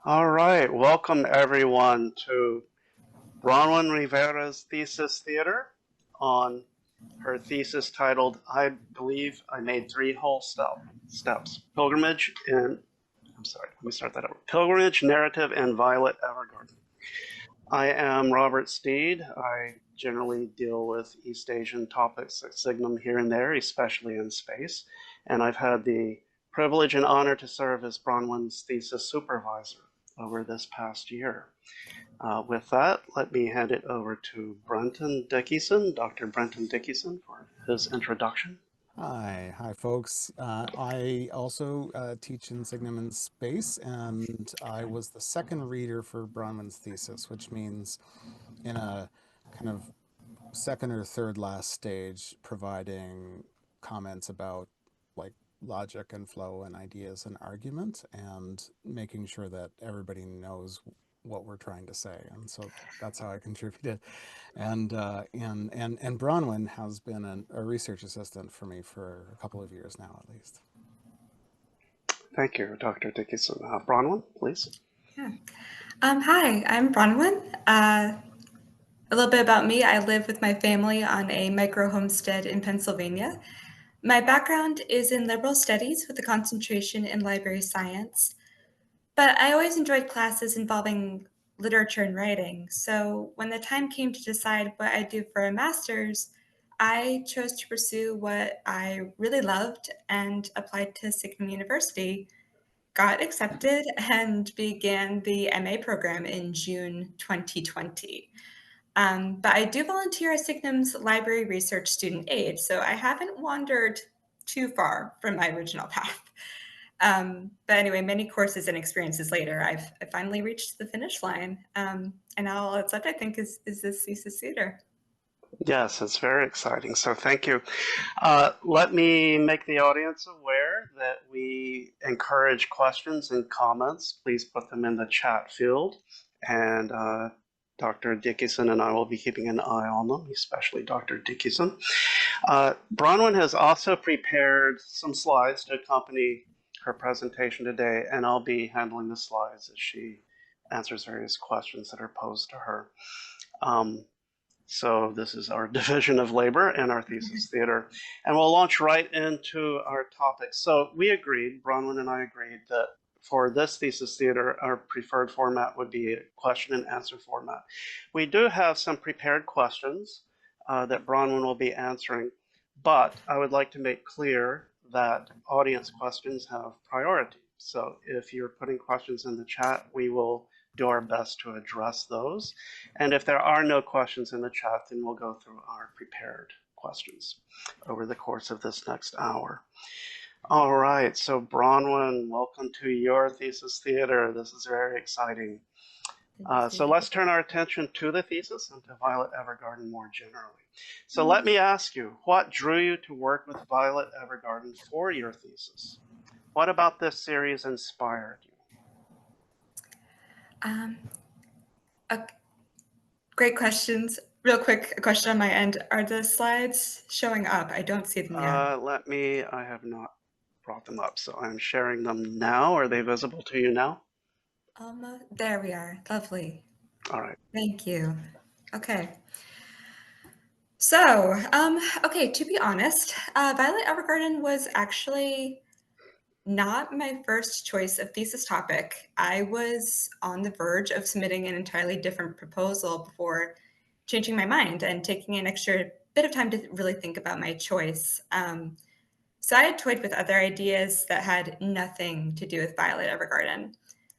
All right, welcome everyone to Bronwyn Rivera's Thesis Theater on her thesis titled, I believe I made three whole steps, Pilgrimage and, I'm sorry, let me start that over. Pilgrimage, Narrative, and Violet Evergarden. I am Robert Steed. I generally deal with East Asian topics at Signum here and there, especially in space, and I've had the privilege and honor to serve as Bronwyn's thesis supervisor over this past year. With that, let me hand it over to Brenton Dickinson, Dr. Brenton Dickinson, for his introduction. Hi folks. I also teach in Signum in space, and I was the second reader for Bronwyn's thesis, which means in a kind of second or third last stage, providing comments about like logic and flow and ideas and argument, and making sure that everybody knows what we're trying to say. And so that's how I contributed. And Bronwyn has been a research assistant for me for a couple of years now, at least. Thank you, Dr. Dickinson. Bronwyn, please. Yeah. Hi, I'm Bronwyn. A little bit about me. I live with my family on a micro homestead in Pennsylvania. My background is in liberal studies with a concentration in library science, but I always enjoyed classes involving literature and writing. So when the time came to decide what I'd do for a master's, I chose to pursue what I really loved and applied to Signum University, got accepted, and began the MA program in June 2020. But I do volunteer as Signum's library research student aide, so I haven't wandered too far from my original path. But anyway, many courses and experiences later, I finally reached the finish line. And now all that's left, I think, is this thesis theater. Yes, it's very exciting. So thank you. Let me make the audience aware that we encourage questions and comments. Please put them in the chat field. And Dr. Dickinson and I will be keeping an eye on them, especially Dr. Dickinson. Bronwyn has also prepared some slides to accompany her presentation today, and I'll be handling the slides as she answers various questions that are posed to her. So this is our division of labor in our thesis theater, and we'll launch right into our topic. So we agreed, Bronwyn and I agreed, that for this thesis theater, our preferred format would be a question and answer format. We do have some prepared questions that Bronwyn will be answering, but I would like to make clear that audience questions have priority. So if you're putting questions in the chat, we will do our best to address those. And if there are no questions in the chat, then we'll go through our prepared questions over the course of this next hour. All right, so Bronwyn, welcome to your thesis theater. This is very exciting. So let's turn our attention to the thesis and to Violet Evergarden more generally. So let me ask you, what drew you to work with Violet Evergarden for your thesis? What about this series inspired you? Great questions. Real quick, a question on my end. Are the slides showing up? I don't see them yet. I have not brought them up, so I'm sharing them now. Are they visible to you now? There we are. Lovely. All right. Thank you. Okay. So, okay, to be honest, Violet Evergarden was actually not my first choice of thesis topic. I was on the verge of submitting an entirely different proposal before changing my mind and taking an extra bit of time to really think about my choice. So I had toyed with other ideas that had nothing to do with Violet Evergarden,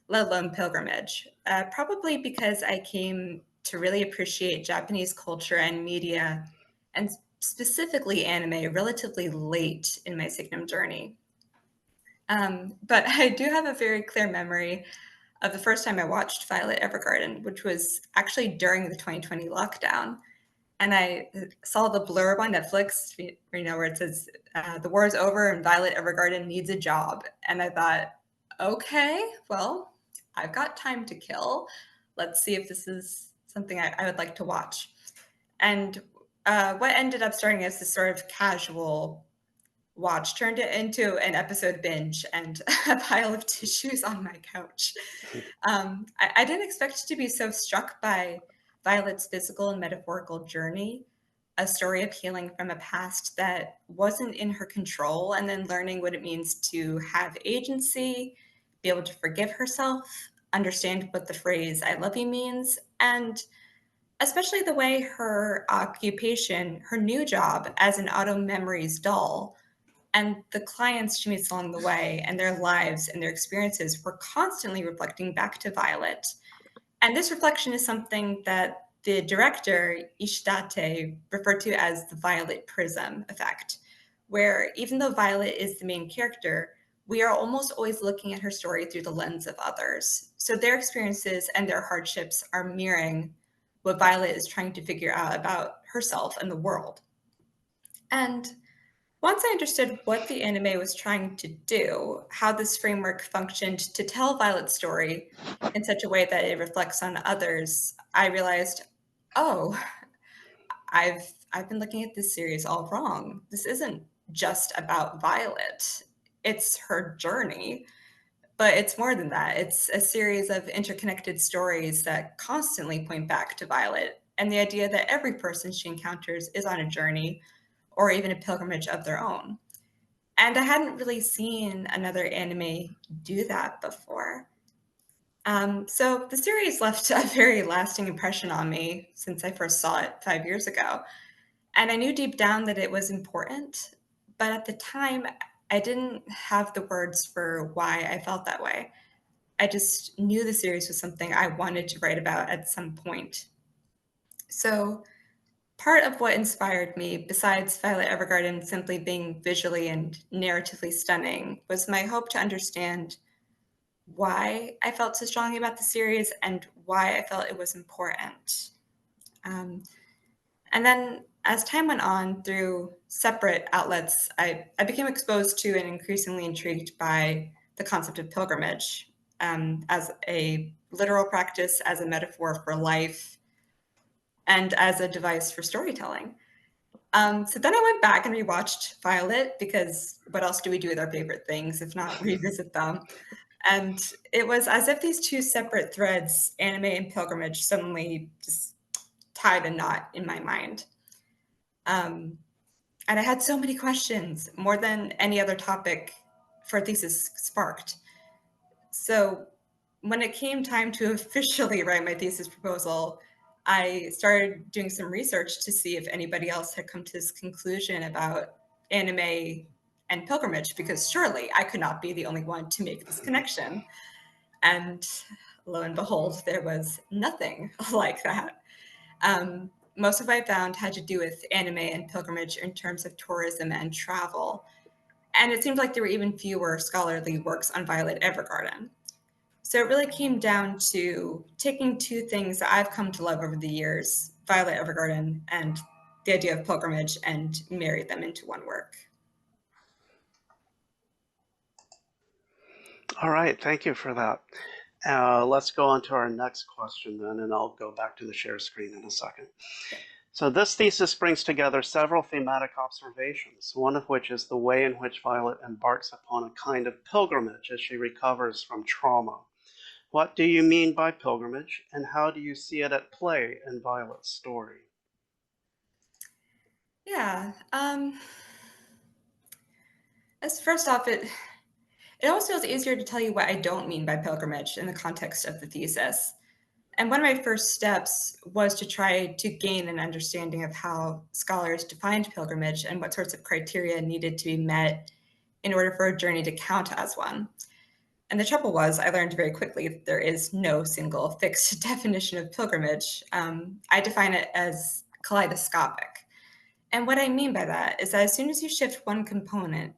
let alone pilgrimage, probably because I came to really appreciate Japanese culture and media, and specifically anime, relatively late in my Signum journey. But I do have a very clear memory of the first time I watched Violet Evergarden, which was actually during the 2020 lockdown. And I saw the blurb on Netflix, where it says, the war is over and Violet Evergarden needs a job. And I thought, okay, well, I've got time to kill. Let's see if this is something I would like to watch. And what ended up starting as this sort of casual watch turned it into an episode binge and a pile of tissues on my couch. I didn't expect to be so struck by Violet's physical and metaphorical journey, a story of healing from a past that wasn't in her control, and then learning what it means to have agency, be able to forgive herself, understand what the phrase "I love you" means, and especially the way her occupation, her new job as an auto memories doll, and the clients she meets along the way and their lives and their experiences were constantly reflecting back to Violet. And this reflection is something that the director, Ishidate, referred to as the Violet Prism effect, where even though Violet is the main character, we are almost always looking at her story through the lens of others. So their experiences and their hardships are mirroring what Violet is trying to figure out about herself and the world. And once I understood what the anime was trying to do, how this framework functioned to tell Violet's story in such a way that it reflects on others, I realized, oh, I've been looking at this series all wrong. This isn't just about Violet. It's her journey, but it's more than that. It's a series of interconnected stories that constantly point back to Violet and the idea that every person she encounters is on a journey or even a pilgrimage of their own. And I hadn't really seen another anime do that before. So the series left a very lasting impression on me since I first saw it 5 years ago. And I knew deep down that it was important, but at the time, I didn't have the words for why I felt that way. I just knew the series was something I wanted to write about at some point. So part of what inspired me, besides Violet Evergarden simply being visually and narratively stunning, was my hope to understand why I felt so strongly about the series and why I felt it was important. And then as time went on through separate outlets, I became exposed to and increasingly intrigued by the concept of pilgrimage as a literal practice, as a metaphor for life, and as a device for storytelling. So then I went back and rewatched Violet, because what else do we do with our favorite things if not revisit them? And it was as if these two separate threads, anime and pilgrimage, suddenly just tied a knot in my mind. And I had so many questions, more than any other topic for a thesis sparked. So when it came time to officially write my thesis proposal, I started doing some research to see if anybody else had come to this conclusion about anime and pilgrimage, because surely I could not be the only one to make this connection. And lo and behold, there was nothing like that. Most of what I found had to do with anime and pilgrimage in terms of tourism and travel. And it seemed like there were even fewer scholarly works on Violet Evergarden. So it really came down to taking two things that I've come to love over the years, Violet Evergarden and the idea of pilgrimage, and marry them into one work. All right, thank you for that. Let's go on to our next question then, and I'll go back to the share screen in a second. So this thesis brings together several thematic observations, one of which is the way in which Violet embarks upon a kind of pilgrimage as she recovers from trauma. What do you mean by pilgrimage, and how do you see it at play in Violet's story? Yeah. As first off, it almost feels easier to tell you what I don't mean by pilgrimage in the context of the thesis. And one of my first steps was to try to gain an understanding of how scholars defined pilgrimage and what sorts of criteria needed to be met in order for a journey to count as one. And the trouble was, I learned very quickly that there is no single fixed definition of pilgrimage. I define it as kaleidoscopic. And what I mean by that is that as soon as you shift one component,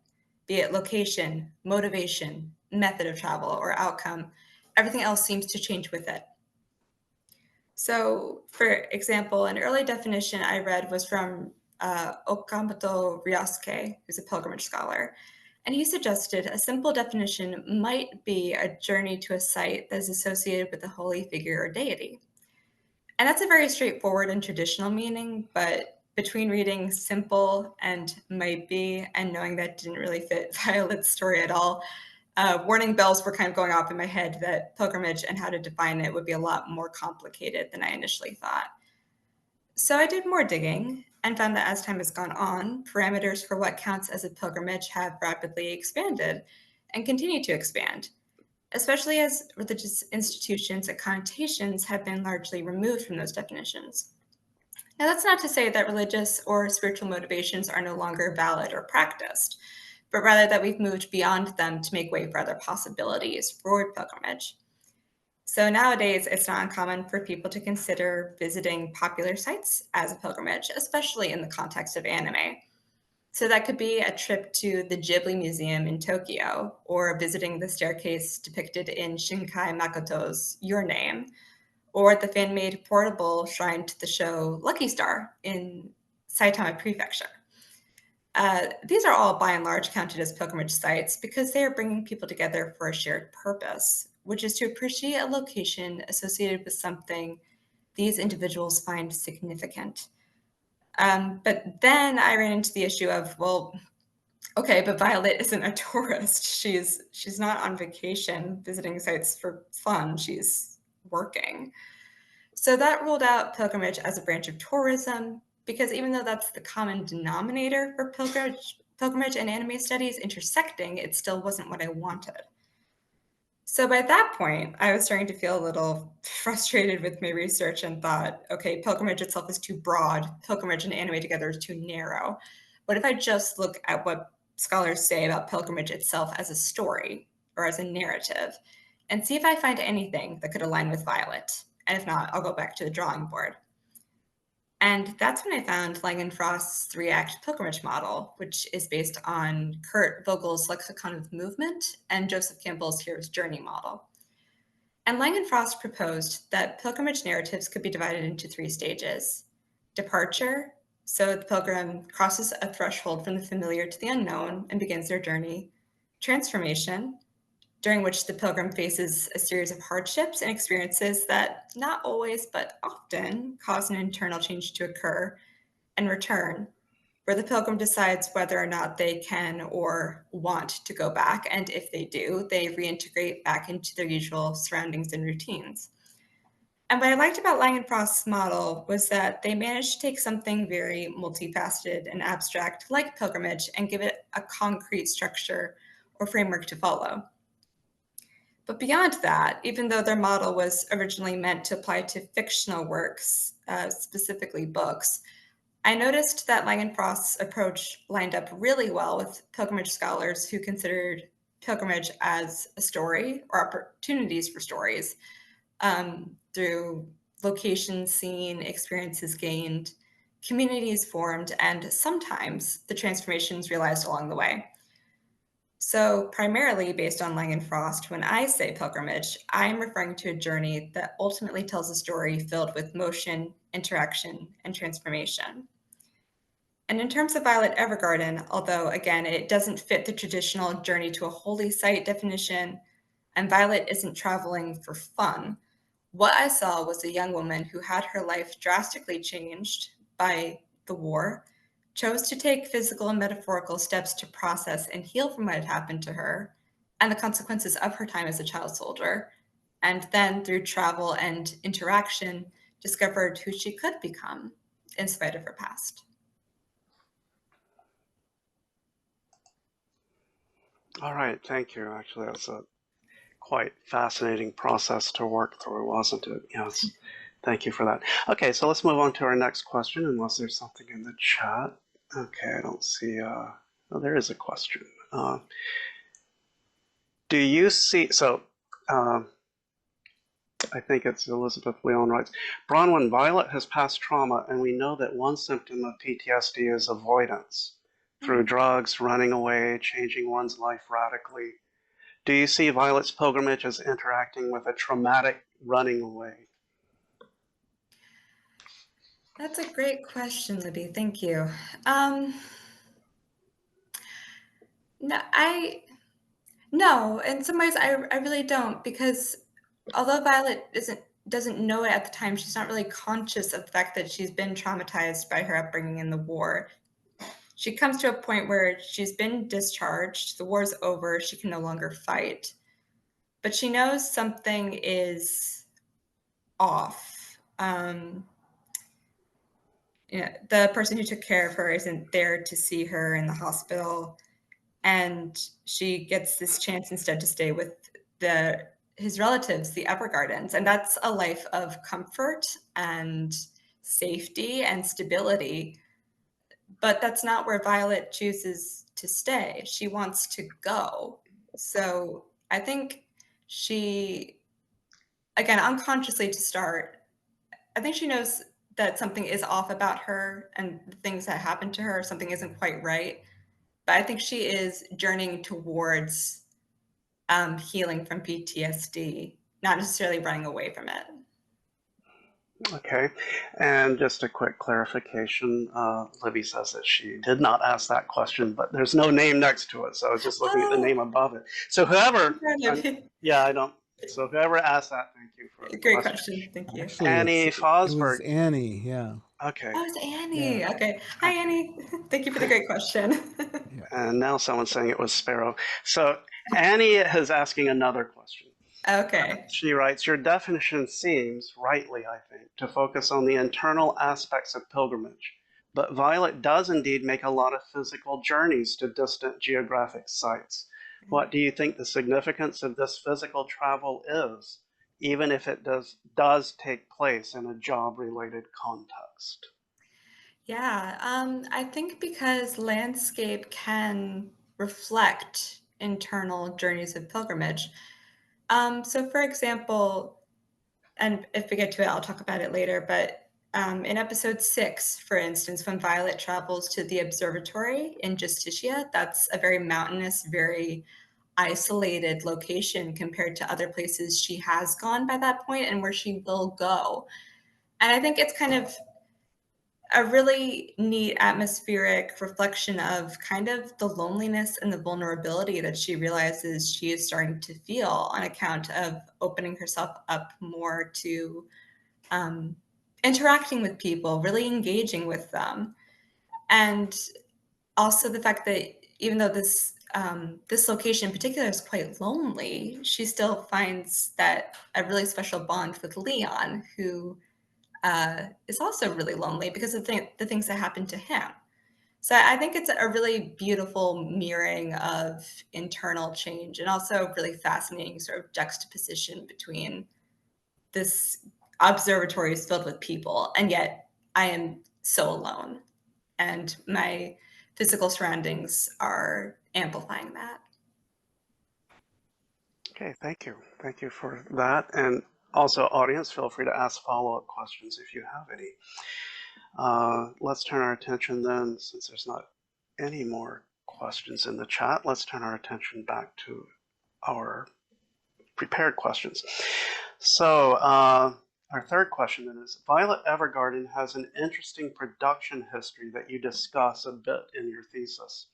be it location, motivation, method of travel, or outcome, everything else seems to change with it. So, for example, an early definition I read was from Okamoto Ryosuke, who's a pilgrimage scholar. And he suggested a simple definition might be a journey to a site that is associated with a holy figure or deity. And that's a very straightforward and traditional meaning, but between reading Simple and Might Be and knowing that didn't really fit Violet's story at all, warning bells were kind of going off in my head that pilgrimage and how to define it would be a lot more complicated than I initially thought. So I did more digging and found that as time has gone on, parameters for what counts as a pilgrimage have rapidly expanded and continue to expand, especially as religious institutions and connotations have been largely removed from those definitions. Now, that's not to say that religious or spiritual motivations are no longer valid or practiced, but rather that we've moved beyond them to make way for other possibilities for pilgrimage. So nowadays, it's not uncommon for people to consider visiting popular sites as a pilgrimage, especially in the context of anime. So that could be a trip to the Ghibli Museum in Tokyo, or visiting the staircase depicted in Shinkai Makoto's Your Name, or the fan-made portable shrine to the show Lucky Star in Saitama Prefecture. These are all by and large counted as pilgrimage sites because they are bringing people together for a shared purpose, which is to appreciate a location associated with something these individuals find significant. But then I ran into the issue of, well, okay, but Violet isn't a tourist. She's not on vacation visiting sites for fun. She's working. So that ruled out pilgrimage as a branch of tourism, because even though that's the common denominator for pilgrimage and anime studies intersecting, it still wasn't what I wanted. So by that point, I was starting to feel a little frustrated with my research and thought, okay, pilgrimage itself is too broad. Pilgrimage and anime together is too narrow. What if I just look at what scholars say about pilgrimage itself as a story or as a narrative and see if I find anything that could align with Violet? And if not, I'll go back to the drawing board. And that's when I found Laing and Frost's three-act pilgrimage model, which is based on Kurt Vogel's lexicon of movement and Joseph Campbell's hero's journey model. And Laing and Frost proposed that pilgrimage narratives could be divided into three stages. Departure, so the pilgrim crosses a threshold from the familiar to the unknown and begins their journey. Transformation, during which the pilgrim faces a series of hardships and experiences that not always, but often cause an internal change to occur. And return, where the pilgrim decides whether or not they can or want to go back. And if they do, they reintegrate back into their usual surroundings and routines. And what I liked about Laing and Frost's model was that they managed to take something very multifaceted and abstract like pilgrimage and give it a concrete structure or framework to follow. But beyond that, even though their model was originally meant to apply to fictional works, specifically books, I noticed that Laing and Frost's approach lined up really well with pilgrimage scholars who considered pilgrimage as a story or opportunities for stories through locations seen, experiences gained, communities formed, and sometimes the transformations realized along the way. So primarily based on Laing and Frost, when I say pilgrimage, I'm referring to a journey that ultimately tells a story filled with motion, interaction, and transformation. And in terms of Violet Evergarden, although again, it doesn't fit the traditional journey to a holy site definition, and Violet isn't traveling for fun, what I saw was a young woman who had her life drastically changed by the war, chose to take physical and metaphorical steps to process and heal from what had happened to her and the consequences of her time as a child soldier, and then through travel and interaction, discovered who she could become in spite of her past. All right, thank you. Actually, that's a quite fascinating process to work through, wasn't it? Yes, thank you for that. Okay, so let's move on to our next question, unless there's something in the chat. Okay, I don't see, oh, there is a question. Do you see, so I think it's Elizabeth Leon writes, Bronwyn, Violet has past trauma, and we know that one symptom of PTSD is avoidance through drugs, running away, changing one's life radically. Do you see Violet's pilgrimage as interacting with a traumatic running away? That's a great question, Libby. Thank you. No, in some ways I really don't, because although Violet isn't doesn't know it at the time. She's not really conscious of the fact that she's been traumatized by her upbringing in the war. She comes to a point where she's been discharged, the war's over, she can no longer fight. But she knows something is off. The person who took care of her isn't there to see her in the hospital. And she gets this chance instead to stay with his relatives, the Evergardens. And that's a life of comfort and safety and stability. But that's not where Violet chooses to stay. She wants to go. So I think she, again, unconsciously to start, I think she knows that something is off about her and the things that happened to her, something isn't quite right. But I think she is journeying towards healing from PTSD, not necessarily running away from it. Okay, and just a quick clarification. Libby says that she did not ask that question, but there's no name next to it, so I was just looking at the name above it. So whoever, yeah, I don't. So whoever asked that, thank you for the Great question. Thank you. Actually, Annie it Fosberg. was Annie, yeah. Okay. Oh, it's Annie. Yeah. Okay. Hi, Annie. Thank you for the great question. And now someone's saying it was Sparrow. So Annie is asking another question. Okay. She writes, your definition seems, rightly I think, to focus on the internal aspects of pilgrimage. But Violet does indeed make a lot of physical journeys to distant geographic sites. What do you think the significance of this physical travel is, even if it does take place in a job-related context? Yeah, I think because landscape can reflect internal journeys of pilgrimage. So for example, and if we get to it, I'll talk about it later, but in episode 6, for instance, when Violet travels to the observatory in Justicia, that's a very mountainous, very isolated location compared to other places she has gone by that point and where she will go. And I think it's kind of a really neat atmospheric reflection of kind of the loneliness and the vulnerability that she realizes she is starting to feel on account of opening herself up more to interacting with people, really engaging with them. And also the fact that even though this location in particular is quite lonely, she still finds that a really special bond with Leon, who is also really lonely because of the things that happened to him. So I think it's a really beautiful mirroring of internal change and also really fascinating sort of juxtaposition between this observatory is filled with people, and yet I am so alone. And my physical surroundings are amplifying that. Okay, thank you. Thank you for that. And also, audience, feel free to ask follow-up questions if you have any. Let's turn our attention then, since there's not any more questions in the chat, let's turn our attention back to our prepared questions. So our third question then is, Violet Evergarden has an interesting production history that you discuss a bit in your thesis.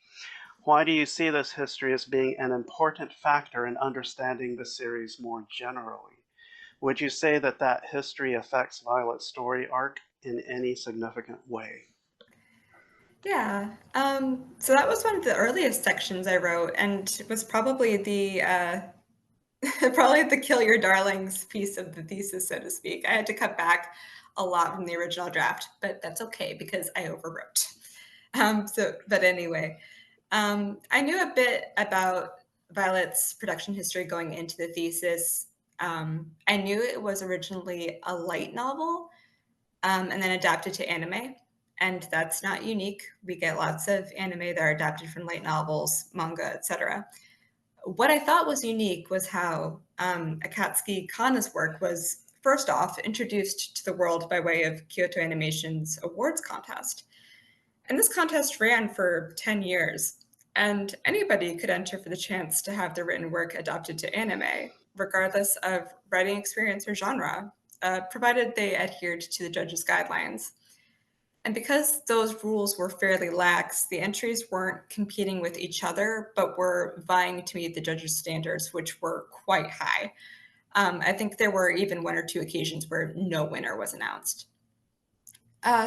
Why do you see this history as being an important factor in understanding the series more generally? Would you say that that history affects Violet's story arc in any significant way? Yeah, so that was one of the earliest sections I wrote, and it was probably the probably the kill your darlings piece of the thesis, so to speak. I had to cut back a lot from the original draft, but that's okay because I overwrote. But anyway, I knew a bit about Violet's production history going into the thesis. I knew it was originally a light novel, and then adapted to anime. And that's not unique. We get lots of anime that are adapted from light novels, manga, etc. What I thought was unique was how Akatsuki Kana's work was, first off, introduced to the world by way of Kyoto Animation's awards contest. And this contest ran for 10 years, and anybody could enter for the chance to have their written work adapted to anime, regardless of writing experience or genre, provided they adhered to the judges' guidelines. And because those rules were fairly lax, the entries weren't competing with each other, but were vying to meet the judges' standards, which were quite high. I think there were even 1 or 2 occasions where no winner was announced.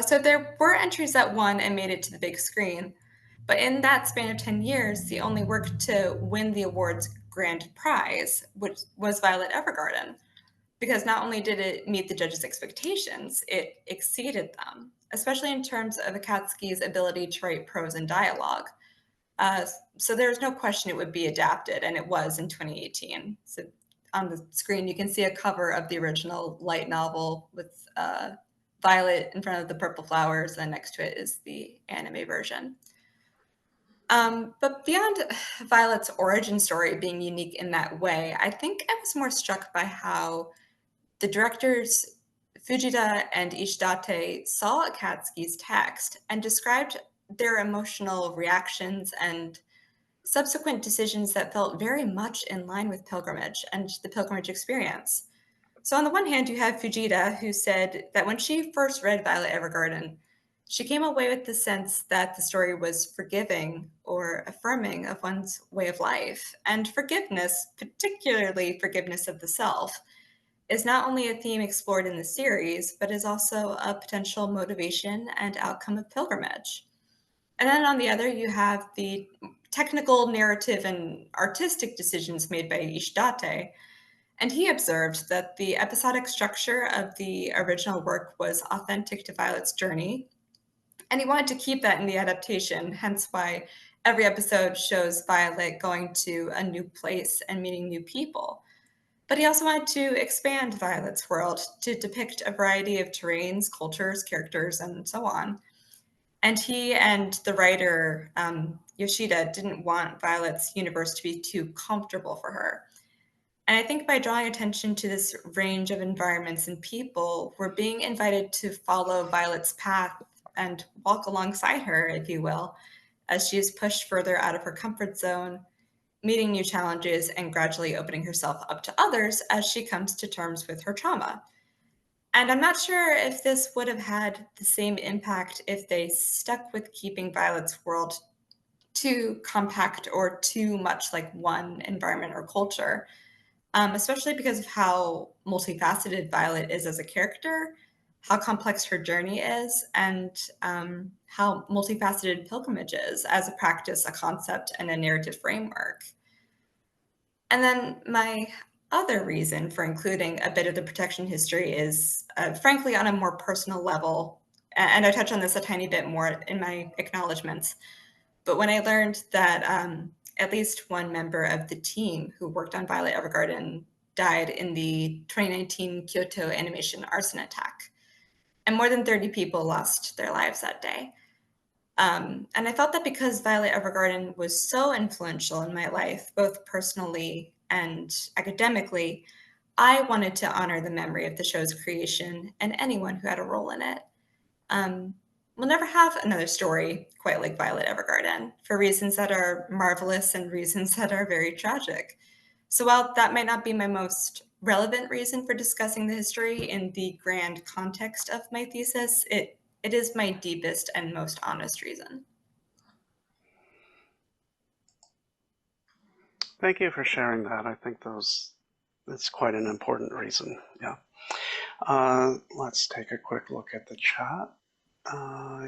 So there were entries that won and made it to the big screen, but in that span of 10 years, the only work to win the award's grand prize, which was Violet Evergarden, because not only did it meet the judges' expectations, it exceeded them, especially in terms of Akatsuki's ability to write prose and dialogue. So there's no question it would be adapted, and it was in 2018. So on the screen, you can see a cover of the original light novel with Violet in front of the purple flowers, and next to it is the anime version. But beyond Violet's origin story being unique in that way, I think I was more struck by how the directors Fujita and Ishidate saw Akatsuki's text and described their emotional reactions and subsequent decisions that felt very much in line with pilgrimage and the pilgrimage experience. So on the one hand, you have Fujita, who said that when she first read Violet Evergarden, she came away with the sense that the story was forgiving or affirming of one's way of life. And forgiveness, particularly forgiveness of the self, is not only a theme explored in the series, but is also a potential motivation and outcome of pilgrimage. And then on the other, you have the technical, narrative, and artistic decisions made by Ishidate. And he observed that the episodic structure of the original work was authentic to Violet's journey, and he wanted to keep that in the adaptation, hence why every episode shows Violet going to a new place and meeting new people. But he also wanted to expand Violet's world to depict a variety of terrains, cultures, characters, and so on. And he and the writer, Yoshida, didn't want Violet's universe to be too comfortable for her. And I think by drawing attention to this range of environments and people, we're being invited to follow Violet's path and walk alongside her, if you will, as she is pushed further out of her comfort zone, meeting new challenges and gradually opening herself up to others as she comes to terms with her trauma. And I'm not sure if this would have had the same impact if they stuck with keeping Violet's world too compact or too much like one environment or culture, especially because of how multifaceted Violet is as a character, how complex her journey is, and how multifaceted pilgrimage is as a practice, a concept, and a narrative framework. And then my other reason for including a bit of the protection history is, frankly, on a more personal level. And I touch on this a tiny bit more in my acknowledgments. But when I learned that at least one member of the team who worked on Violet Evergarden died in the 2019 Kyoto Animation arson attack, and more than 30 people lost their lives that day. And I felt that because Violet Evergarden was so influential in my life, both personally and academically, I wanted to honor the memory of the show's creation and anyone who had a role in it. We'll never have another story quite like Violet Evergarden for reasons that are marvelous and reasons that are very tragic. So while that might not be my most relevant reason for discussing the history in the grand context of my thesis, it is my deepest and most honest reason. Thank you for sharing that. I think that's quite an important reason. Yeah. Let's take a quick look at the chat.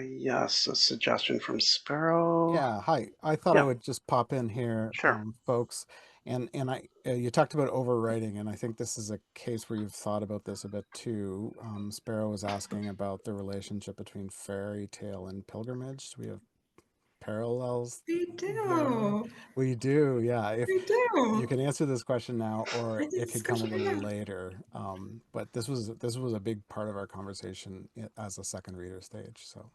Yes, a suggestion from Sparrow. Yeah, hi. I thought I would just pop in here, Sure. folks. And you talked about overwriting, and I think this is a case where you've thought about this a bit too. Sparrow was asking about the relationship between fairy tale and pilgrimage. Do we have parallels? We do. We do, yeah. If We do. you can answer this question now, or I it could come a little yeah. later. But this was a big part of our conversation as a second reader stage. So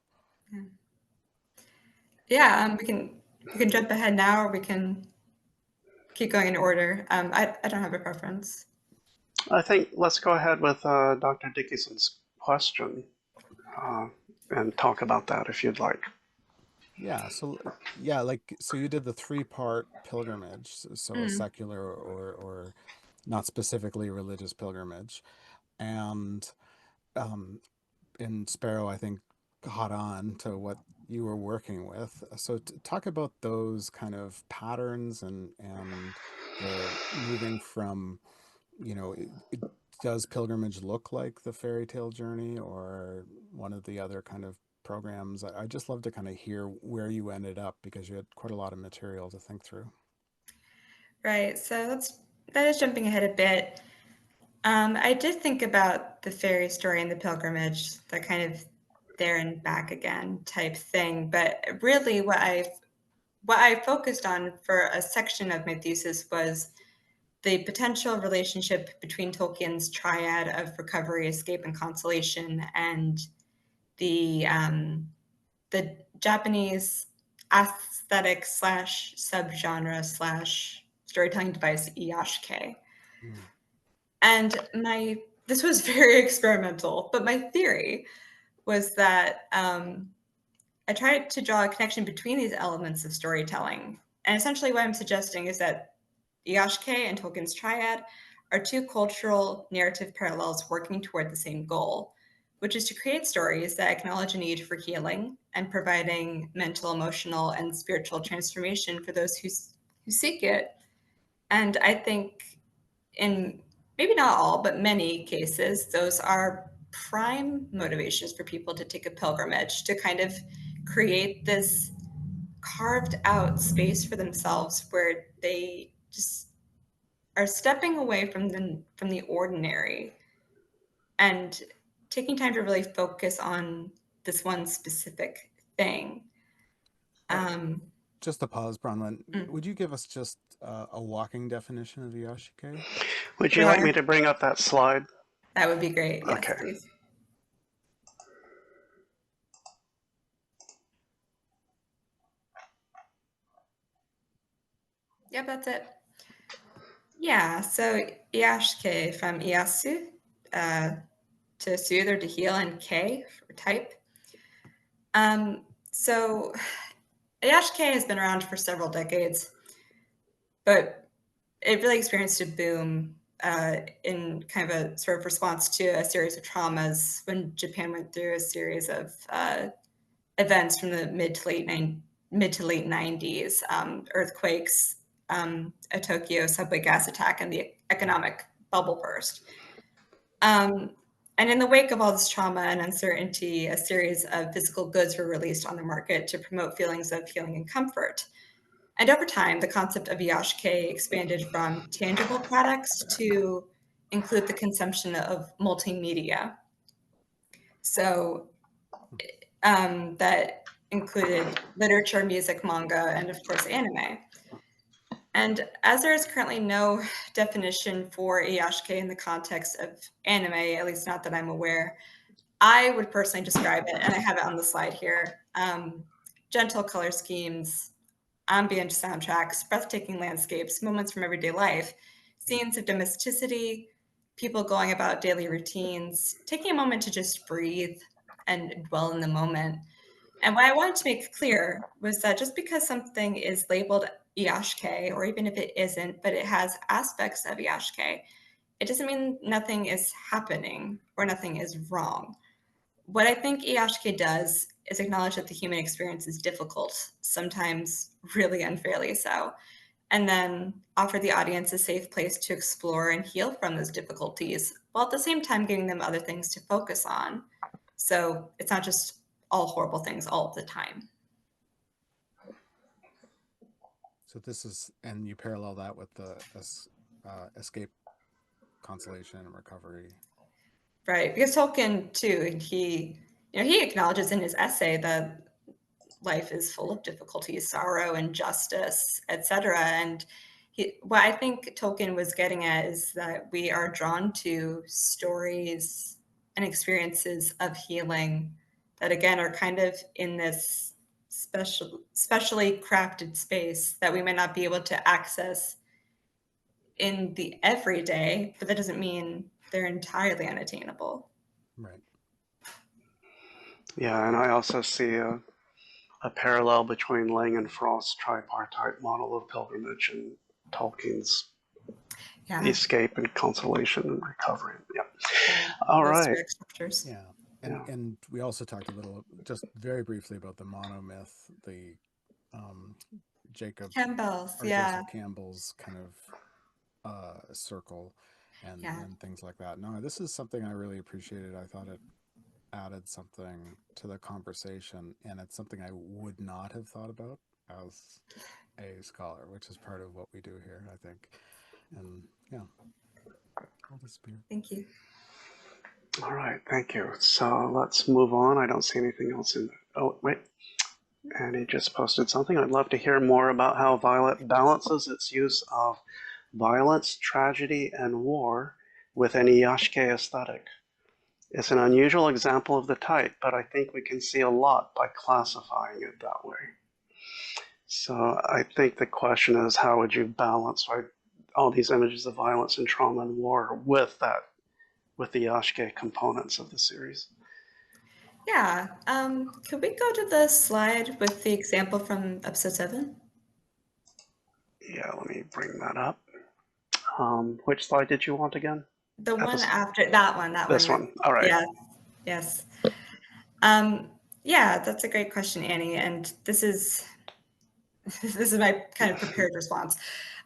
Yeah, we can jump ahead now, or we can keep going in order. I don't have a preference. I think let's go ahead with Dr. Dickinson's question and talk about that if you'd like. yeah, so you did the 3-part pilgrimage, so a secular or not specifically religious pilgrimage, and in Sparrow, I think, caught on to what you were working with. So talk about those kind of patterns and the moving from you know, does pilgrimage look like the fairy tale journey or one of the other kind of programs? I just love to kind of hear where you ended up because you had quite a lot of material to think through. Right. So that is jumping ahead a bit. I did think about the fairy story and the pilgrimage, the kind of there and back again type thing. But really, what I focused on for a section of my thesis was the potential relationship between Tolkien's triad of recovery, escape, and consolation, and the Japanese aesthetic slash subgenre slash storytelling device iyashikei. Mm. And this was very experimental, but my theory was that I tried to draw a connection between these elements of storytelling. And essentially what I'm suggesting is that iyashikei and Tolkien's triad are two cultural narrative parallels working toward the same goal, which is to create stories that acknowledge a need for healing and providing mental, emotional, and spiritual transformation for those who seek it. And I think in maybe not all, but many cases, those are prime motivations for people to take a pilgrimage, to kind of create this carved out space for themselves where they just are stepping away from the ordinary and taking time to really focus on this one specific thing. Just to pause, Bronwyn, would you give us just a walking definition of iyashikei? Would you like me to bring up that slide? That would be great. Yes, Okay. please. Yep, that's it. Yeah, so iyashikei from iyasu, to soothe or to heal, and kei for type. So iyashikei has been around for several decades, but it really experienced a boom in kind of a sort of response to a series of traumas when Japan went through a series of events from the mid to late 90s, earthquakes, a Tokyo subway gas attack, and the economic bubble burst. And in the wake of all this trauma and uncertainty, a series of physical goods were released on the market to promote feelings of healing and comfort. And over time, the concept of iyashikei expanded from tangible products to include the consumption of multimedia. So that included literature, music, manga, and of course, anime. And as there is currently no definition for iyashikei in the context of anime, at least not that I'm aware, I would personally describe it, and I have it on the slide here, gentle color schemes, ambient soundtracks, breathtaking landscapes, moments from everyday life, scenes of domesticity, people going about daily routines, taking a moment to just breathe and dwell in the moment. And what I wanted to make clear was that just because something is labeled iyashikei, or even if it isn't, but it has aspects of iyashikei, it doesn't mean nothing is happening or nothing is wrong. What I think iyashikei does is acknowledge that the human experience is difficult, sometimes really unfairly so, and then offer the audience a safe place to explore and heal from those difficulties, while at the same time giving them other things to focus on. So it's not just all horrible things all of the time. So this is, and you parallel that with the escape, consolation, and recovery. Right, because Tolkien too, he acknowledges in his essay that life is full of difficulties, sorrow, injustice, etc. And what I think Tolkien was getting at is that we are drawn to stories and experiences of healing that, again, are kind of in this specially crafted space that we might not be able to access in the everyday, but that doesn't mean they're entirely unattainable. Right. Yeah, and I also see a parallel between Laing and Frost's tripartite model of pilgrimage and Tolkien's escape and consolation and recovery. Yep. Yeah. All right. Structures. Yeah. And we also talked a little, just very briefly, about the monomyth, the Jacob Campbell's, Joseph Campbell's kind of circle. and things like that. No, this is something I really appreciated. I thought it added something to the conversation, and it's something I would not have thought about as a scholar, which is part of what we do here, I think. And yeah, I'll disappear. Thank you. All right, thank you. So let's move on. I don't see anything else in. Oh, wait. Annie just posted something. I'd love to hear more about how Violet balances its use of violence, tragedy, and war with an iyashikei aesthetic. It's an unusual example of the type, but I think we can see a lot by classifying it that way. So I think the question is, how would you balance all these images of violence and trauma and war with the iyashikei components of the series? Yeah. Could we go to the slide with the example from episode 7? Yeah, let me bring that up. Which slide did you want again? The one after that one. This one. All right. Yeah. Yes. Yeah, that's a great question, Annie. And this is my kind of prepared response.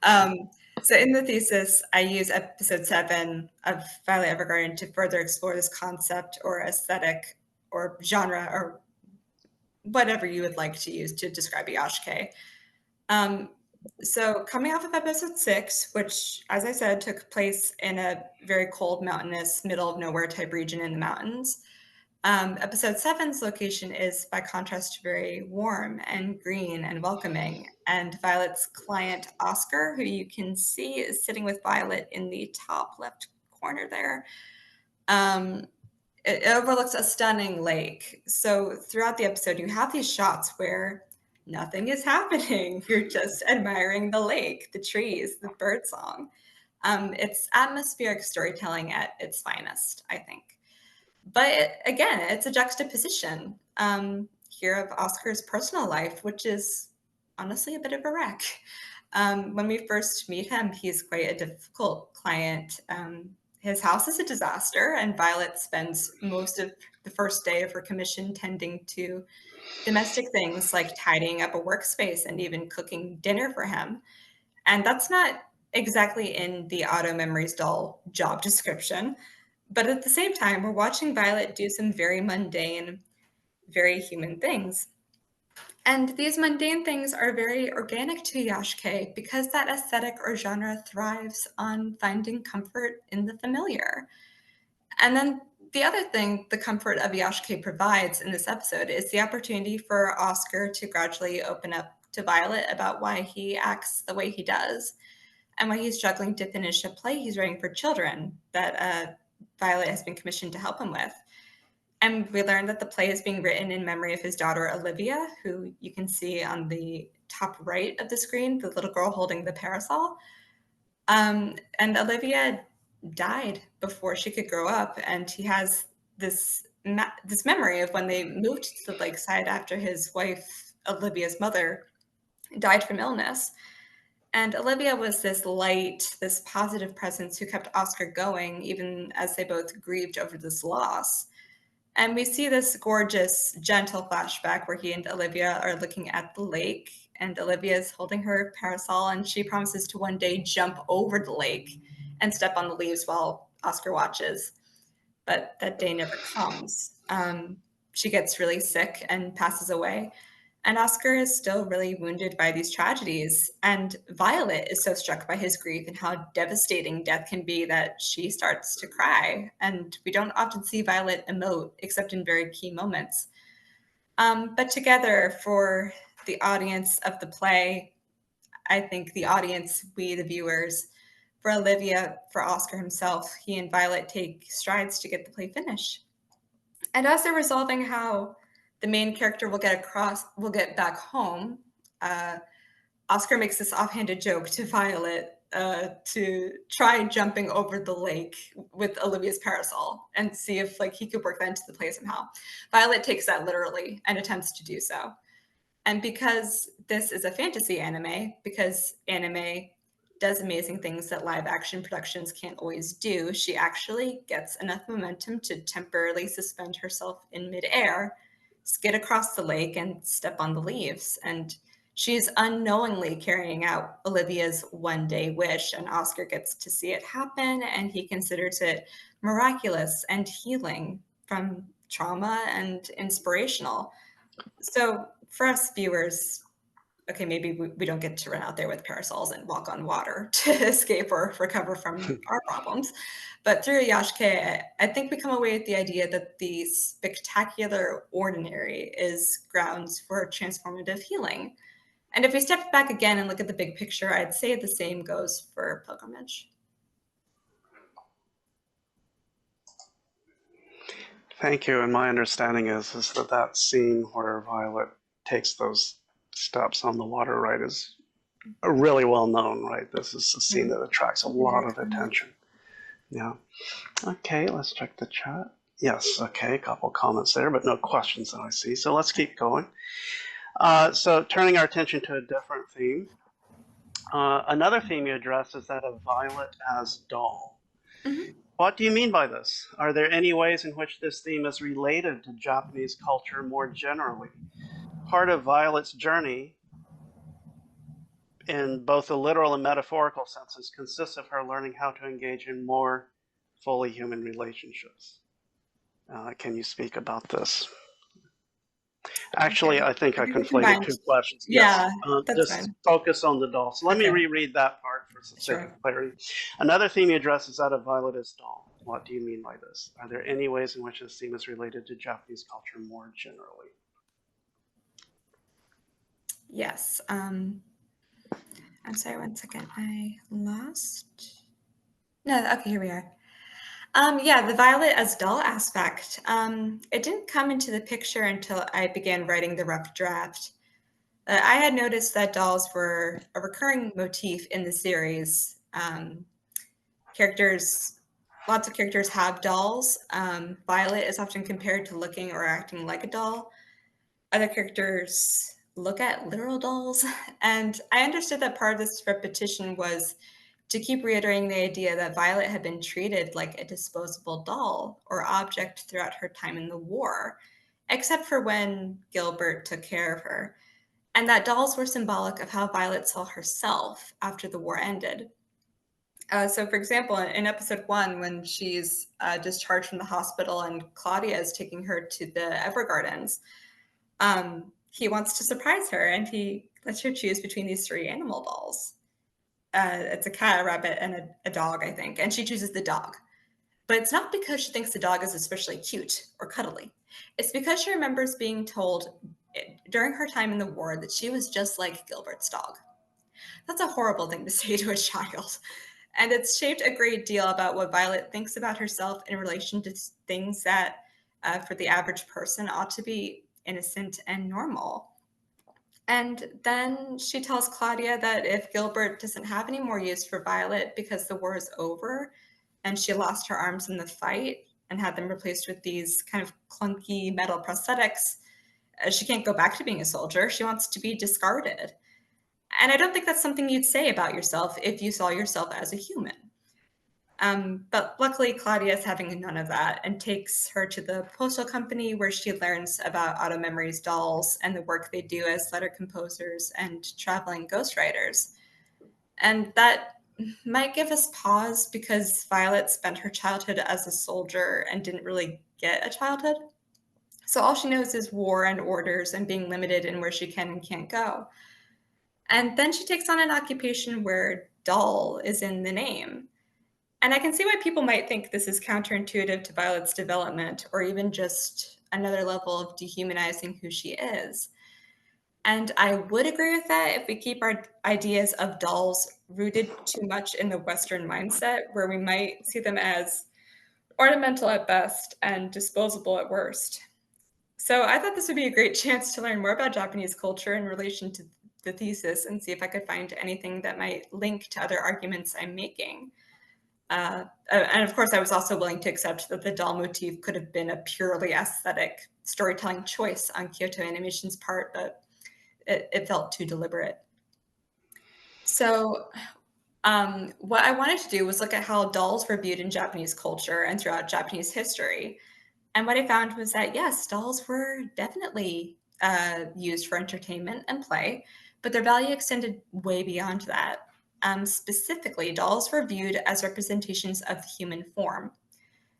So in the thesis, I use episode 7 of Violet Evergarden to further explore this concept or aesthetic or genre or whatever you would like to use to describe iyashikei. So coming off of episode 6, which, as I said, took place in a very cold, mountainous, middle of nowhere type region in the mountains, episode 7's location is, by contrast, very warm and green and welcoming. And Violet's client, Oscar, who you can see is sitting with Violet in the top left corner there, it overlooks a stunning lake. So throughout the episode, you have these shots where nothing is happening. You're just admiring the lake, the trees, the birdsong. It's atmospheric storytelling at its finest, I think. But again, it's a juxtaposition here of Oscar's personal life, which is honestly a bit of a wreck. When we first meet him, he's quite a difficult client. His house is a disaster, and Violet spends most of the first day of her commission tending to domestic things like tidying up a workspace and even cooking dinner for him. And that's not exactly in the Auto Memories doll job description. But at the same time, we're watching Violet do some very mundane, very human things. And these mundane things are very organic to iyashikei because that aesthetic or genre thrives on finding comfort in the familiar. And then the other thing the comfort of iyashikei provides in this episode is the opportunity for Oscar to gradually open up to Violet about why he acts the way he does and why he's struggling to finish a play he's writing for children that Violet has been commissioned to help him with. And we learned that the play is being written in memory of his daughter, Olivia, who you can see on the top right of the screen, the little girl holding the parasol. And Olivia died before she could grow up. And he has this memory of when they moved to the lakeside after his wife, Olivia's mother, died from illness. And Olivia was this light, this positive presence who kept Oscar going, even as they both grieved over this loss. And we see this gorgeous, gentle flashback where he and Olivia are looking at the lake, and Olivia is holding her parasol, and she promises to one day jump over the lake and step on the leaves while Oscar watches. But that day never comes. She gets really sick and passes away. And Oscar is still really wounded by these tragedies. And Violet is so struck by his grief and how devastating death can be that she starts to cry. And we don't often see Violet emote except in very key moments. But together, for the audience of the play, I think the audience, we the viewers, for Olivia, for Oscar himself, he and Violet take strides to get the play finished. And as they're resolving how the main character will get back home, Oscar makes this offhanded joke to Violet to try jumping over the lake with Olivia's parasol and see if he could work that into the play somehow. Violet takes that literally and attempts to do so. And because this is a fantasy anime, because anime does amazing things that live action productions can't always do, she actually gets enough momentum to temporarily suspend herself in midair, skid across the lake, and step on the leaves. And She's unknowingly carrying out Olivia's one-day wish, and Oscar gets to see it happen, and he considers it miraculous and healing from trauma and inspirational. So for us viewers, okay, maybe we don't get to run out there with parasols and walk on water to escape or recover from our problems. But through iyashikei, I think we come away with the idea that the spectacular ordinary is grounds for transformative healing. And if we step back again and look at the big picture, I'd say the same goes for pilgrimage. Thank you. And my understanding is that scene where Violet takes those steps on the water, right, is really well known, right? This is a scene that attracts a lot of attention. Yeah. Okay, let's check the chat. Yes, okay, a couple comments there, but no questions that I see. So let's keep going. So turning our attention to a different theme. Another theme you address is that of Violet as doll. Mm-hmm. What do you mean by this? Are there any ways in which this theme is related to Japanese culture more generally? Part of Violet's journey, in both the literal and metaphorical senses, consists of her learning how to engage in more fully human relationships. Can you speak about this? Actually, I think I conflated two questions. Yeah, yes. that's just fine. Focus on the doll. So let me reread that part for the sake of clarity. Another theme you address is that of Violet as doll. What do you mean by this? Are there any ways in which this theme is related to Japanese culture more generally? Yes. I'm sorry, one second. I lost. No, okay, here we are. Yeah, the Violet as doll aspect. It didn't come into the picture until I began writing the rough draft. I had noticed that dolls were a recurring motif in the series. Lots of characters have dolls. Violet is often compared to looking or acting like a doll. Other characters look at literal dolls. And I understood that part of this repetition was to keep reiterating the idea that Violet had been treated like a disposable doll or object throughout her time in the war, except for when Gilbert took care of her. And that dolls were symbolic of how Violet saw herself after the war ended. So for example, in episode 1, when she's discharged from the hospital and Claudia is taking her to the Evergardens, he wants to surprise her and he lets her choose between these 3 animal dolls. It's a cat, a rabbit, and a dog, I think. And she chooses the dog. But it's not because she thinks the dog is especially cute or cuddly. It's because she remembers being told during her time in the war that she was just like Gilbert's dog. That's a horrible thing to say to a child. And it's shaped a great deal about what Violet thinks about herself in relation to things that, for the average person, ought to be innocent and normal. And then she tells Claudia that if Gilbert doesn't have any more use for Violet because the war is over and she lost her arms in the fight and had them replaced with these kind of clunky metal prosthetics, she can't go back to being a soldier. She wants to be discarded. And I don't think that's something you'd say about yourself if you saw yourself as a human. But luckily, Claudia is having none of that and takes her to the postal company where she learns about Auto Memory's dolls and the work they do as letter composers and traveling ghostwriters. And that might give us pause because Violet spent her childhood as a soldier and didn't really get a childhood. So all she knows is war and orders and being limited in where she can and can't go. And then she takes on an occupation where doll is in the name. And I can see why people might think this is counterintuitive to Violet's development, or even just another level of dehumanizing who she is. And I would agree with that if we keep our ideas of dolls rooted too much in the Western mindset, where we might see them as ornamental at best and disposable at worst. So I thought this would be a great chance to learn more about Japanese culture in relation to the thesis and see if I could find anything that might link to other arguments I'm making. And of course, I was also willing to accept that the doll motif could have been a purely aesthetic storytelling choice on Kyoto Animation's part, but it felt too deliberate. So what I wanted to do was look at how dolls were viewed in Japanese culture and throughout Japanese history. And what I found was that, yes, dolls were definitely used for entertainment and play, but their value extended way beyond that. Specifically, dolls were viewed as representations of the human form.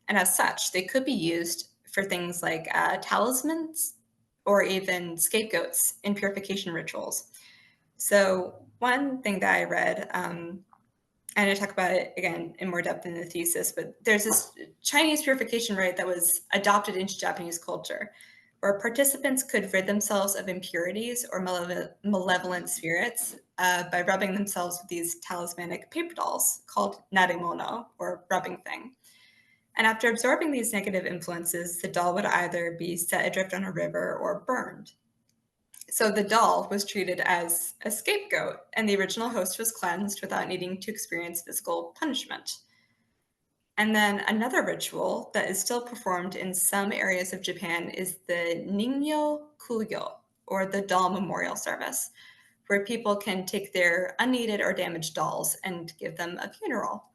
And as such, they could be used for things like talismans or even scapegoats in purification rituals. So one thing that I read, and I talk about it again in more depth in the thesis, but there's this Chinese purification rite that was adopted into Japanese culture, where participants could rid themselves of impurities or malevolent spirits by rubbing themselves with these talismanic paper dolls called naremono, or rubbing thing. And after absorbing these negative influences, the doll would either be set adrift on a river or burned. So the doll was treated as a scapegoat, and the original host was cleansed without needing to experience physical punishment. And then another ritual that is still performed in some areas of Japan is the ningyō kuyo, or the doll memorial service, where people can take their unneeded or damaged dolls and give them a funeral.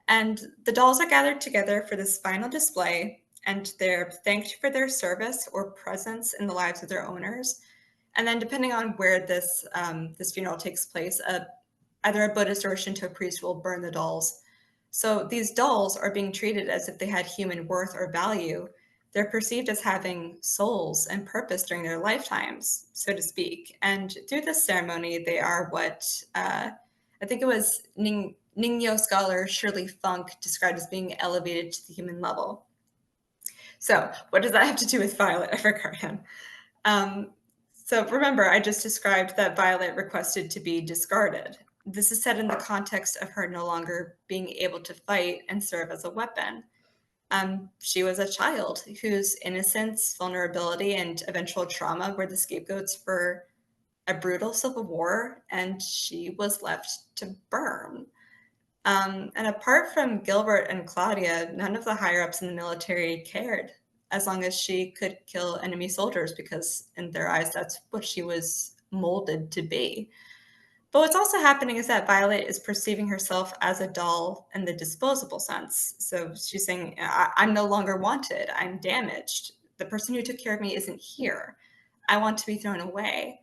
And the dolls are gathered together for this final display, and they're thanked for their service or presence in the lives of their owners. And then depending on where this funeral takes place, either a Buddhist or a Shinto priest will burn the dolls. So these dolls are being treated as if they had human worth or value. They're perceived as having souls and purpose during their lifetimes, so to speak. And through this ceremony, they are what I think it was ningyō scholar Shirley Funk described as being elevated to the human level. So what does that have to do with Violet Evergarden? So remember, I just described that Violet requested to be discarded. This is set in the context of her no longer being able to fight and serve as a weapon. She was a child whose innocence, vulnerability, and eventual trauma were the scapegoats for a brutal civil war, and she was left to burn. And apart from Gilbert and Claudia, none of the higher-ups in the military cared, as long as she could kill enemy soldiers, because in their eyes, that's what she was molded to be. But what's also happening is that Violet is perceiving herself as a doll in the disposable sense. So she's saying, I'm no longer wanted, I'm damaged. The person who took care of me isn't here. I want to be thrown away.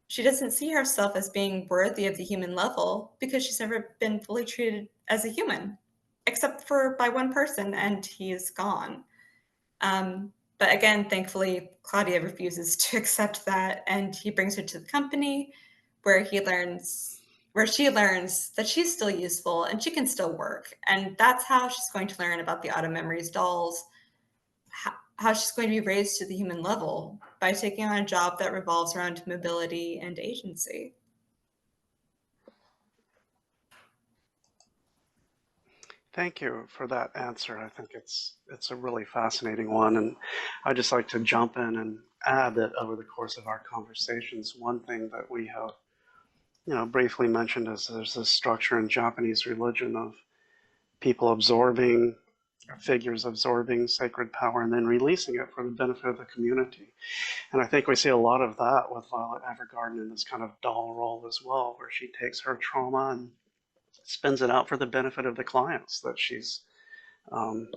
She doesn't see herself as being worthy of the human level because she's never been fully treated as a human, except for by one person, and he is gone. But again, thankfully, Claudia refuses to accept that, and he brings her to the company where she learns that she's still useful and she can still work. And that's how she's going to learn about the Autumn Memories dolls, how she's going to be raised to the human level by taking on a job that revolves around mobility and agency. Thank you for that answer. I think it's a really fascinating one, and I'd just like to jump in and add that over the course of our conversations, one thing that we have, briefly mentioned is there's this structure in Japanese religion of people absorbing, figures absorbing sacred power and then releasing it for the benefit of the community. And I think we see a lot of that with Violet Evergarden in this kind of doll role as well, where she takes her trauma and spins it out for the benefit of the clients that she's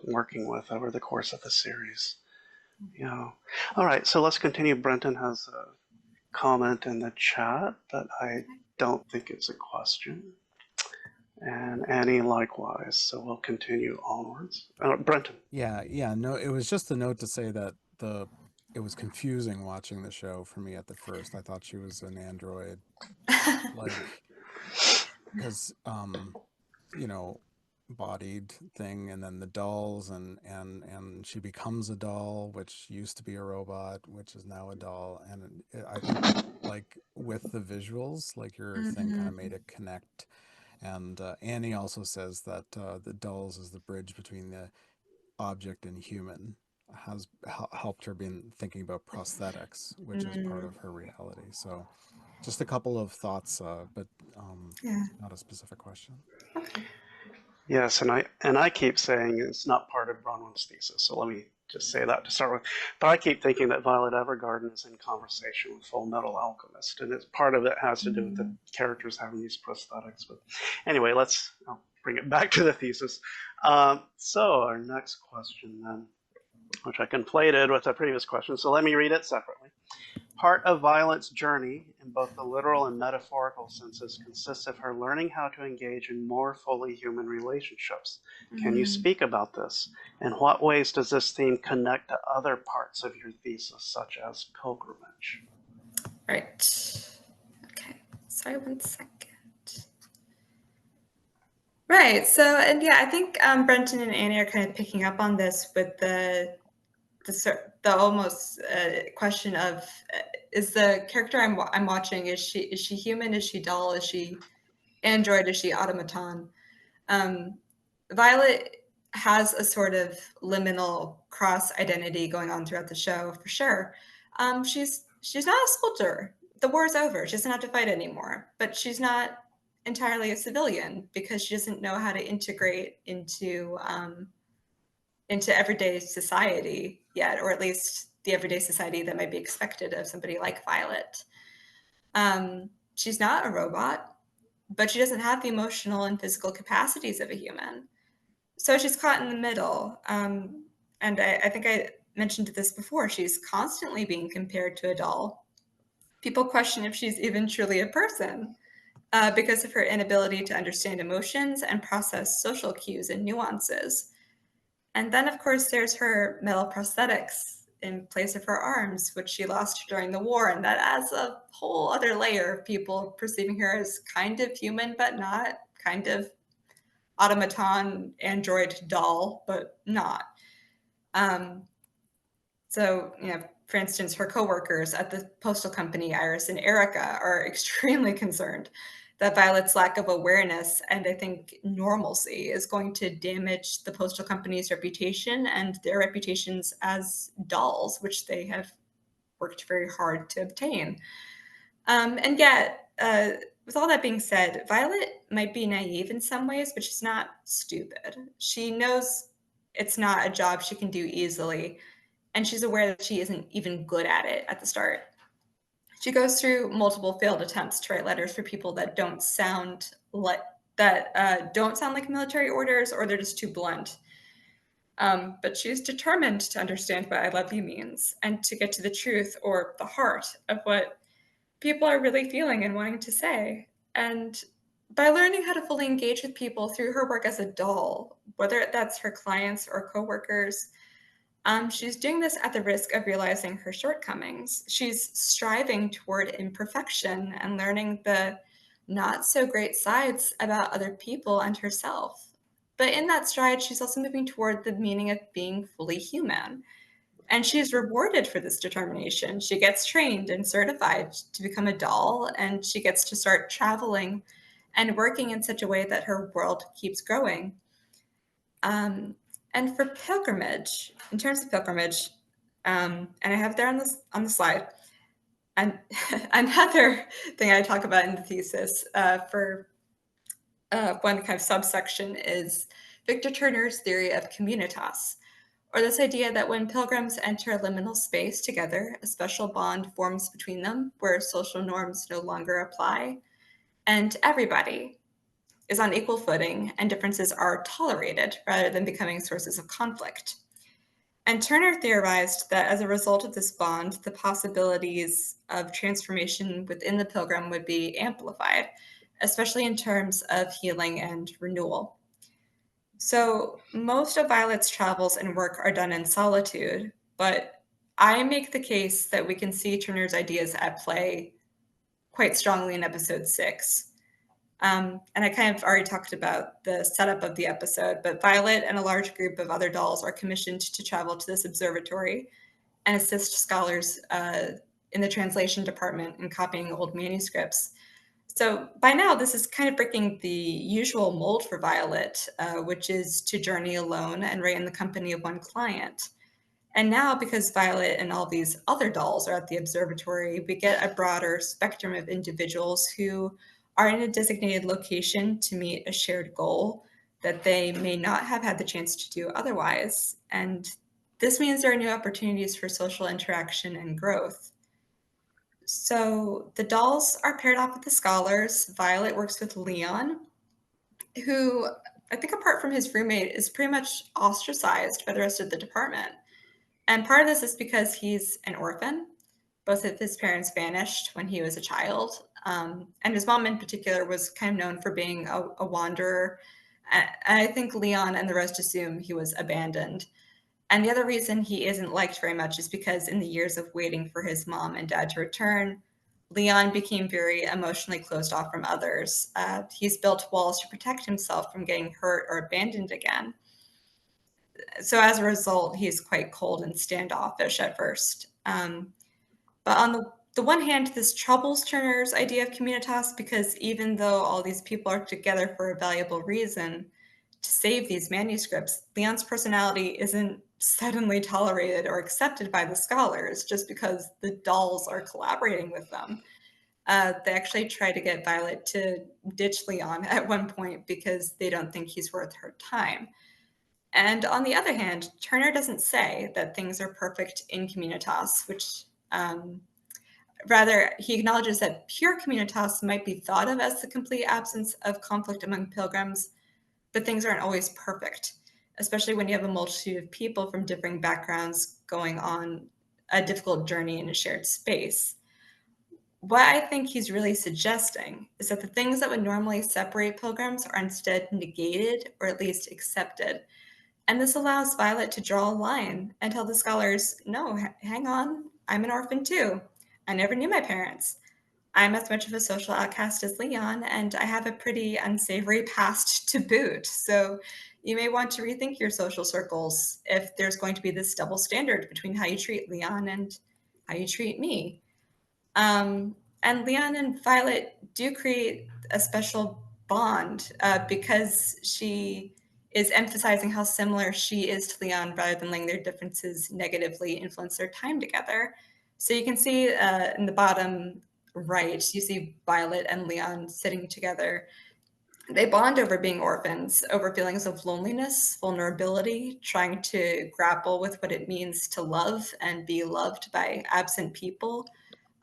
working with over the course of the series. Yeah. All right, so let's continue. Brenton has a comment in the chat that I don't think is a question. And Annie likewise, so we'll continue onwards. Brenton. Yeah, no, it was just a note to say that it was confusing watching the show for me at the first. I thought she was an android, like, because bodied thing, and then the dolls, and she becomes a doll, which used to be a robot, which is now a doll, and I think, like, with the visuals, like, your thing kind of made it connect. And Annie also says that the dolls is the bridge between the object and human, has helped her been thinking about prosthetics, which is part of her reality. So just a couple of thoughts, but not a specific question. Okay. Yes, and I keep saying it's not part of Bronwyn's thesis, so let me just say that to start with. But I keep thinking that Violet Evergarden is in conversation with Full Metal Alchemist, and part of it has to do with the characters having these prosthetics. But anyway, I'll bring it back to the thesis. So our next question then, which I conflated with a previous question, so let me read it separately. Part of Violet's journey, in both the literal and metaphorical senses, consists of her learning how to engage in more fully human relationships. Can you speak about this? In what ways does this theme connect to other parts of your thesis, such as pilgrimage? Right. Okay. Sorry, 1 second. Right. So, and yeah, I think Brenton and Annie are kind of picking up on this with the almost question of is the character I'm watching, is she human, is she doll, is she android, is she automaton? Violet has a sort of liminal cross identity going on throughout the show, for sure. She's not a soldier. The war's over. She doesn't have to fight anymore. But she's not entirely a civilian because she doesn't know how to integrate into everyday society yet, or at least the everyday society that might be expected of somebody like Violet. She's not a robot, but she doesn't have the emotional and physical capacities of a human. So she's caught in the middle. And I think I mentioned this before. She's constantly being compared to a doll. People question if she's even truly a person because of her inability to understand emotions and process social cues and nuances. And then, of course, there's her metal prosthetics in place of her arms, which she lost during the war. And that adds a whole other layer of people perceiving her as kind of human, but not, kind of automaton, android, doll, but not. So, for instance, her coworkers at the postal company, Iris and Erica, are extremely concerned that Violet's lack of awareness and I think normalcy is going to damage the postal company's reputation and their reputations as dolls, which they have worked very hard to obtain. And yet, with all that being said, Violet might be naive in some ways, but she's not stupid. She knows it's not a job she can do easily, and she's aware that she isn't even good at it at the start. She goes through multiple failed attempts to write letters for people that don't sound like military orders, or they're just too blunt. But she's determined to understand what "I love you" means and to get to the truth or the heart of what people are really feeling and wanting to say. And by learning how to fully engage with people through her work as a doll, whether that's her clients or coworkers, she's doing this at the risk of realizing her shortcomings. She's striving toward imperfection and learning the not so great sides about other people and herself. But in that stride, she's also moving toward the meaning of being fully human. And she's rewarded for this determination. She gets trained and certified to become a doll, and she gets to start traveling and working in such a way that her world keeps growing. And for pilgrimage, in terms of pilgrimage, and I have it there on the slide, and another thing I talk about in the thesis for one kind of subsection is Victor Turner's theory of communitas, or this idea that when pilgrims enter a liminal space together, a special bond forms between them where social norms no longer apply, and everybody is on equal footing and differences are tolerated rather than becoming sources of conflict. And Turner theorized that as a result of this bond, the possibilities of transformation within the pilgrim would be amplified, especially in terms of healing and renewal. So most of Violet's travels and work are done in solitude, but I make the case that we can see Turner's ideas at play quite strongly in episode 6. And I kind of already talked about the setup of the episode, but Violet and a large group of other dolls are commissioned to travel to this observatory and assist scholars in the translation department in copying old manuscripts. So by now, this is kind of breaking the usual mold for Violet, which is to journey alone and write in the company of one client. And now, because Violet and all these other dolls are at the observatory, we get a broader spectrum of individuals who are in a designated location to meet a shared goal that they may not have had the chance to do otherwise. And this means there are new opportunities for social interaction and growth. So the dolls are paired off with the scholars. Violet works with Leon, who I think apart from his roommate is pretty much ostracized by the rest of the department. And part of this is because he's an orphan. Both of his parents vanished when he was a child. And his mom in particular was kind of known for being a wanderer. And I think Leon and the rest assume he was abandoned. And the other reason he isn't liked very much is because in the years of waiting for his mom and dad to return, Leon became very emotionally closed off from others. He's built walls to protect himself from getting hurt or abandoned again. So as a result, he's quite cold and standoffish at first. But on the one hand, this troubles Turner's idea of communitas, because even though all these people are together for a valuable reason, to save these manuscripts, Leon's personality isn't suddenly tolerated or accepted by the scholars just because the dolls are collaborating with them. They actually try to get Violet to ditch Leon at one point because they don't think he's worth her time. And on the other hand, Turner doesn't say that things are perfect in communitas, which rather, he acknowledges that pure communitas might be thought of as the complete absence of conflict among pilgrims, but things aren't always perfect, especially when you have a multitude of people from differing backgrounds going on a difficult journey in a shared space. What I think he's really suggesting is that the things that would normally separate pilgrims are instead negated or at least accepted. And this allows Violet to draw a line and tell the scholars, no, hang on, I'm an orphan too. I never knew my parents. I'm as much of a social outcast as Leon, and I have a pretty unsavory past to boot. So you may want to rethink your social circles if there's going to be this double standard between how you treat Leon and how you treat me. And Leon and Violet do create a special bond because she is emphasizing how similar she is to Leon rather than letting their differences negatively influence their time together. So you can see in the bottom right, you see Violet and Leon sitting together. They bond over being orphans, over feelings of loneliness, vulnerability, trying to grapple with what it means to love and be loved by absent people,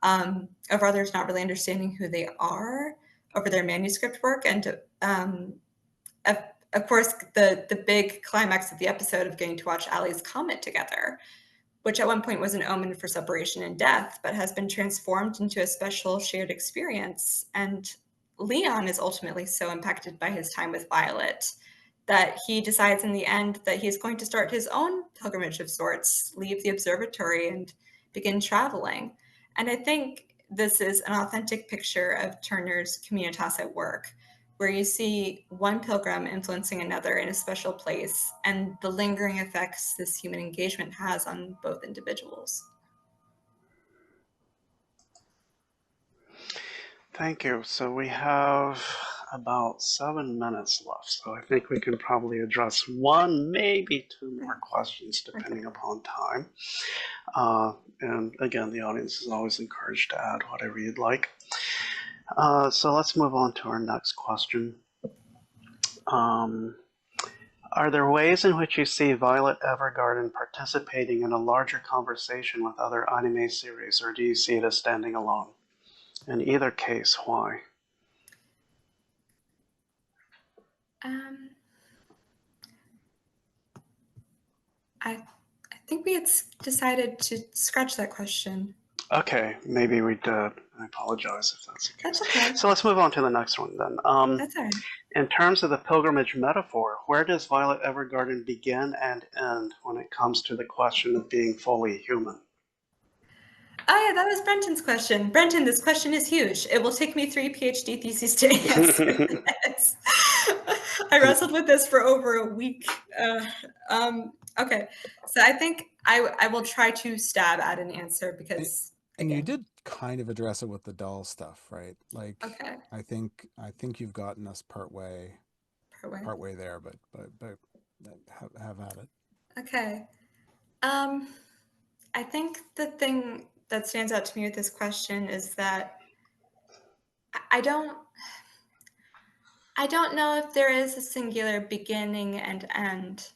over others not really understanding who they are, over their manuscript work, and of course, the big climax of the episode of getting to watch Allie's comet together, which at one point was an omen for separation and death, but has been transformed into a special shared experience. And Leon is ultimately so impacted by his time with Violet that he decides in the end that he's going to start his own pilgrimage of sorts, leave the observatory and begin traveling. And I think this is an authentic picture of Turner's communitas at work, where you see one pilgrim influencing another in a special place and the lingering effects this human engagement has on both individuals. Thank you. So we have about 7 minutes left. So I think we can probably address one, maybe two more questions depending upon time. And again, the audience is always encouraged to add whatever you'd like. So let's move on to our next question. Are there ways in which you see Violet Evergarden participating in a larger conversation with other anime series, or do you see it as standing alone? In either case, why? I think we had decided to scratch that question. Okay, maybe we did. I apologize if that's the case. That's okay. So let's move on to the next one then. That's all right. In terms of the pilgrimage metaphor, where does Violet Evergarden begin and end when it comes to the question of being fully human? Oh yeah, that was Brenton's question. Brenton, this question is huge. It will take me 3 PhD theses to answer this. I wrestled with this for over a week. Okay, so I think I will try to stab at an answer because. And you did kind of address it with the doll stuff, right? Like, okay. I think you've gotten us part way there, but have at it. Okay. I think the thing that stands out to me with this question is that I don't know if there is a singular beginning and end.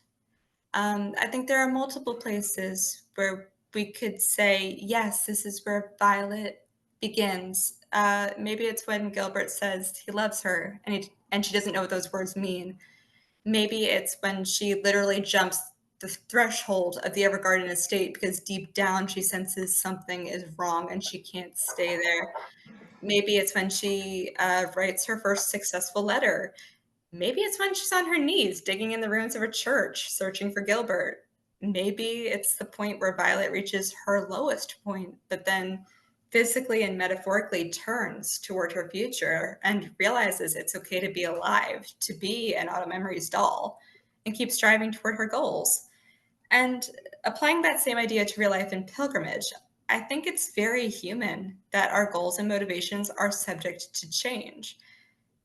I think there are multiple places where we could say, yes, this is where Violet begins. Maybe it's when Gilbert says he loves her and she doesn't know what those words mean. Maybe it's when she literally jumps the threshold of the Evergarden estate because deep down she senses something is wrong and she can't stay there. Maybe it's when she writes her first successful letter. Maybe it's when she's on her knees digging in the ruins of a church, searching for Gilbert. Maybe it's the point where Violet reaches her lowest point, but then physically and metaphorically turns toward her future and realizes it's okay to be alive, to be an Autumn Emery's doll, and keep striving toward her goals. And applying that same idea to real life and pilgrimage, I think it's very human that our goals and motivations are subject to change.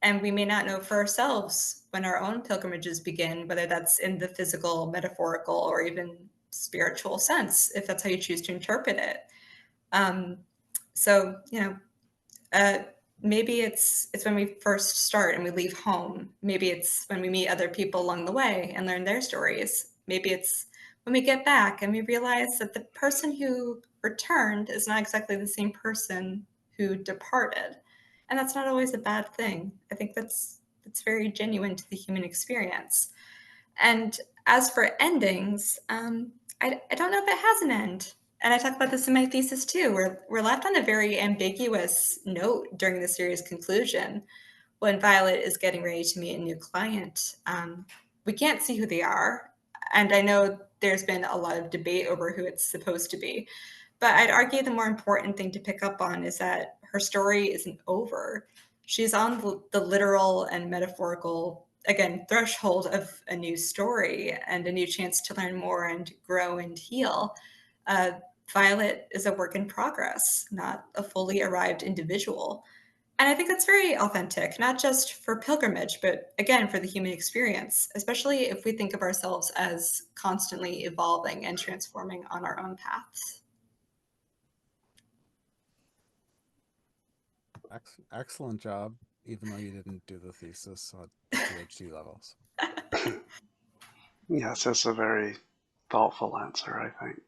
And we may not know for ourselves when our own pilgrimages begin, whether that's in the physical, metaphorical, or even spiritual sense, if that's how you choose to interpret it. So, maybe it's when we first start and we leave home. Maybe it's when we meet other people along the way and learn their stories. Maybe it's when we get back and we realize that the person who returned is not exactly the same person who departed. And that's not always a bad thing. I think that's very genuine to the human experience. And as for endings, I don't know if it has an end. And I talk about this in my thesis too. We're left on a very ambiguous note during the series conclusion. When Violet is getting ready to meet a new client, we can't see who they are. And I know there's been a lot of debate over who it's supposed to be. But I'd argue the more important thing to pick up on is that her story isn't over. She's on the literal and metaphorical, again, threshold of a new story and a new chance to learn more and grow and heal. Violet is a work in progress, not a fully arrived individual. And I think that's very authentic, not just for pilgrimage, but again, for the human experience, especially if we think of ourselves as constantly evolving and transforming on our own paths. Excellent job, even though you didn't do the thesis at PhD levels. Yes, that's a very thoughtful answer, I think.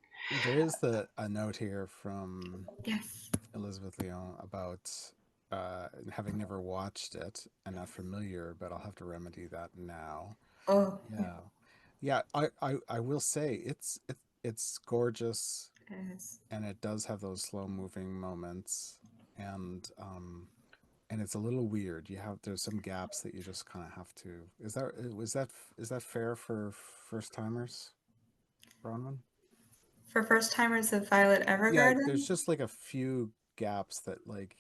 There is a note here from Yes. Elizabeth Leon about having never watched it and not familiar, but I'll have to remedy that now. Oh, Yeah. I will say it's gorgeous, yes. and it does have those slow moving moments, and it's a little weird. There's some gaps that you just kind of have to. Is that fair for first timers, Bronwyn? For first timers of Violet Yeah, Evergarden? there's just like a few gaps that like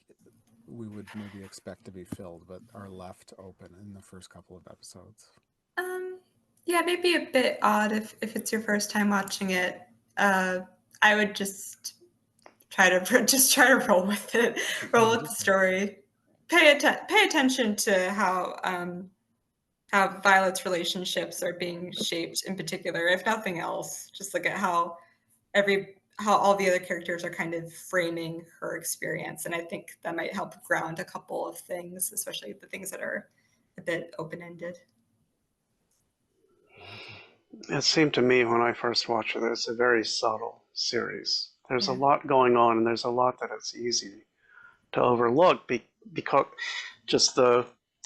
we would maybe expect to be filled, but are left open in the first couple of episodes. Yeah, maybe a bit odd if it's your first time watching it. I would just try to roll with it, roll with the story. Pay attention to how Violet's relationships are being shaped in particular. If nothing else, just look at how all the other characters are kind of framing her experience, and I think that might help ground a couple of things, especially the things that are a bit open-ended. It seemed to me when I first watched it, it's a very subtle series. There's a lot going on, and there's a lot that it's easy to overlook because just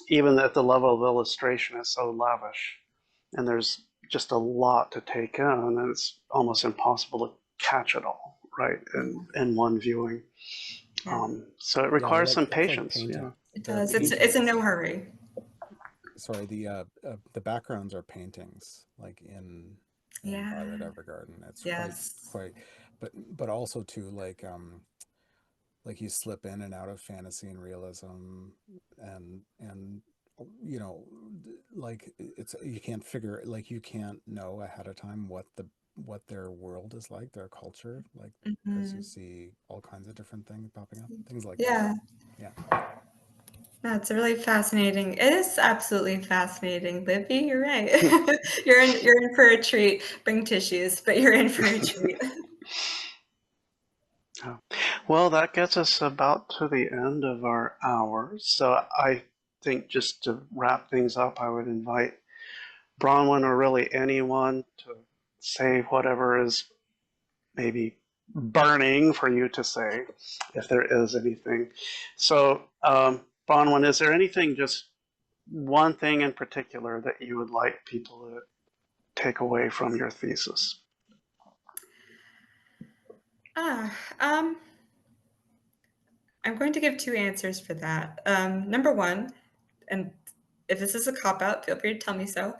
even at the level of illustration is so lavish, and there's just a lot to take in, and it's almost impossible to catch it all right in one viewing. So it requires some patience. Like it does. It's in no hurry. Sorry, the backgrounds are paintings, like in Violet Evergarden. It's quite, but also too like you slip in and out of fantasy and realism, and like you can't know ahead of time what their world is like, their culture, like because you see all kinds of different things popping up, things like that. Yeah. That's really fascinating. It is absolutely fascinating, Libby. You're right. you're in for a treat. Bring tissues, but you're in for a treat. Well, that gets us about to the end of our hour. So I think just to wrap things up, I would invite Bronwyn or really anyone to say whatever is maybe burning for you to say, if there is anything. So, Bronwyn, is there anything, just one thing in particular that you would like people to take away from your thesis? I'm going to give two answers for that. Number one, and if this is a cop-out, feel free to tell me so.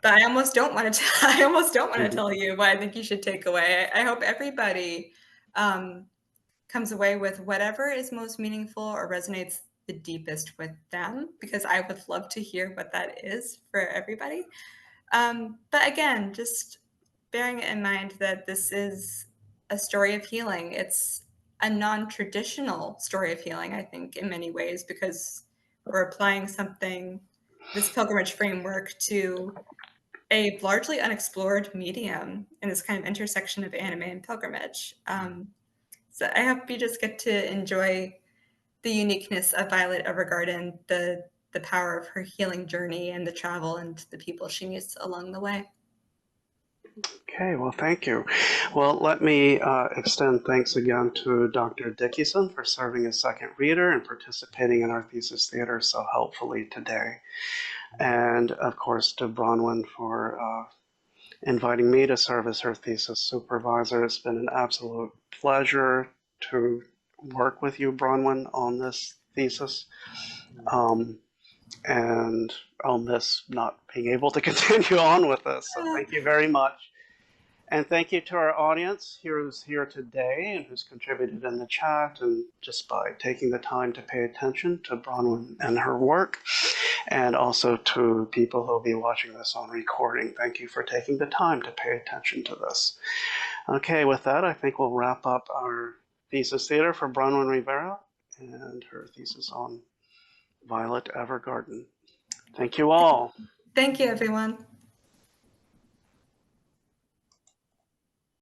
But I almost don't want to. I almost don't want to tell you what I think you should take away. I hope everybody comes away with whatever is most meaningful or resonates the deepest with them, because I would love to hear what that is for everybody. But again, just bearing in mind that this is a story of healing. It's a non-traditional story of healing, I think, in many ways, because we're applying this pilgrimage framework to a largely unexplored medium in this kind of intersection of anime and pilgrimage. So I hope you just get to enjoy the uniqueness of Violet Evergarden, the power of her healing journey and the travel and the people she meets along the way. Okay, well, thank you. Well, let me extend thanks again to Dr. Dickinson for serving as second reader and participating in our thesis theater so helpfully today. And of course, to Bronwyn for inviting me to serve as her thesis supervisor. It's been an absolute pleasure to work with you, Bronwyn, on this thesis. And I'll miss not being able to continue on with this. So thank you very much. And thank you to our audience who's here today and who's contributed in the chat and just by taking the time to pay attention to Bronwyn and her work. And also to people who'll be watching this on recording. Thank you for taking the time to pay attention to this. Okay, with that, I think we'll wrap up our thesis theater for Bronwyn Rivera and her thesis on Violet Evergarden. Thank you all. Thank you, everyone.